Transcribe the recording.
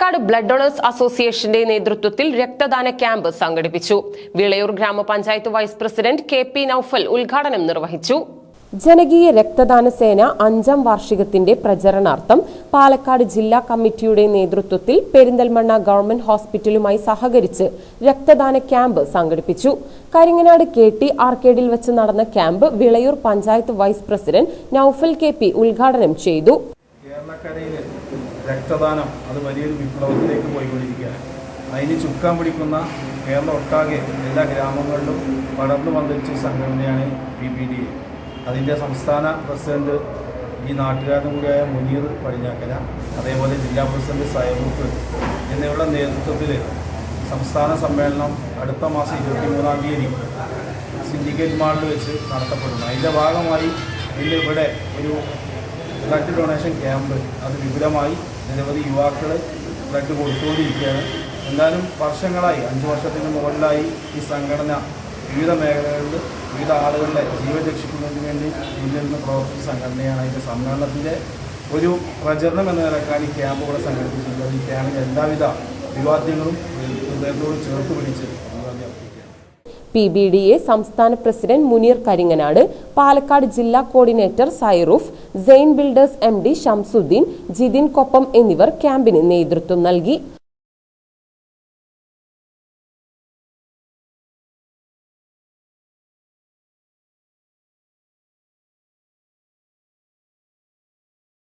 Palakkad blood donors അസോസിയേഷന്റെ നേതൃത്വത്തിൽ രക്തദാന ക്യാമ്പ് സംഘടിപ്പിച്ചു. വിളയൂർ ഗ്രാമപഞ്ചായത്ത് വൈസ് പ്രസിഡന്റ് കെ.പി. നൌഫൽ ഉദ്ഘാടനം നിർവഹിച്ചു. ജനകീയ രക്തദാന സേന 5ാം വാർഷികത്തിന്റെ പ്രചരണാർത്ഥം പാലക്കാട് ജില്ലാ കമ്മിറ്റിയുടെ നേതൃത്വത്തിൽ പെരിന്തൽമണ്ണ ഗവൺമെന്റ് ഹോസ്പിറ്റലുമായി സഹകരിച്ച് രക്തദാന ക്യാമ്പ് സംഘടിപ്പിച്ചു. കരിങ്ങനാട് KT ആർക്കേഡിൽ വെച്ച് നടന്ന camp Vilayur panchayat vice president Naufal K P. ഉദ്ഘാടനം ചെയ്തു. രക്തദാനം അത് വലിയൊരു വിപ്ലവത്തിലേക്ക് പോയിക്കൊണ്ടിരിക്കുകയാണ്. അതിന് ചുക്കാൻ പിടിക്കുന്ന കേരളം ഒട്ടാകെ എല്ലാ ഗ്രാമങ്ങളിലും പടർന്നു പന്തലിച്ച സംഘടനയാണ് PPDA. അതിൻ്റെ സംസ്ഥാന പ്രസിഡന്റ് ഈ നാട്ടുകാരനും കൂടിയായ മുനീർ പടിഞ്ഞാക്കര, അതേപോലെ ജില്ലാ പ്രസിഡന്റ് സൈറൂഫ് എന്നിവരുടെ നേതൃത്വത്തിൽ സംസ്ഥാന സമ്മേളനം അടുത്ത മാസം 23-ാം തീയതി സിൻഡിക്കേറ്റ് മാളിൽ വെച്ച് നടത്തപ്പെടുന്നു. അതിൻ്റെ ഭാഗമായി ഇന്ന് ഇവിടെ ഒരു ബ്ലഡ് ഡൊണേഷൻ ക്യാമ്പ് അത് വിപുലമായി നിരവധി യുവാക്കൾ ബ്ലഡ് കൊടുത്തുകൊണ്ടിരിക്കുകയാണ്. എന്നാലും വർഷങ്ങളായി 5 വർഷത്തിന് മുകളിലായി ഈ സംഘടന വിവിധ മേഖലകളിൽ വിവിധ ആളുകളുടെ ജീവൻ രക്ഷിക്കുന്നതിന് വേണ്ടി മുന്നിൽ നിന്ന് പ്രവർത്തിച്ച സംഘടനയാണ്. അതിൻ്റെ സമ്മേളനത്തിൻ്റെ ഒരു പ്രചരണം എന്ന നിലക്കാണ് ഈ ക്യാമ്പ് ഇവിടെ സംഘടിപ്പിച്ചിട്ടുള്ളത്. ഈ ക്യാമ്പിന് എല്ലാവിധ വിവാദ്യങ്ങളും ഹൃദയത്തോട് ചേർത്ത് പിടിച്ച് PBDA സംസ്ഥാന പ്രസിഡന്റ് മുനീർ കരിങ്ങനാട്, പാലക്കാട് ജില്ലാ കോർഡിനേറ്റർ സൈറൂഫ്, സെയിൻ ബിൽഡേഴ്സ് MD ഷംസുദ്ദീൻ, ജിതിൻ കൊപ്പം എന്നിവർ ക്യാമ്പിന് നേതൃത്വം നൽകി.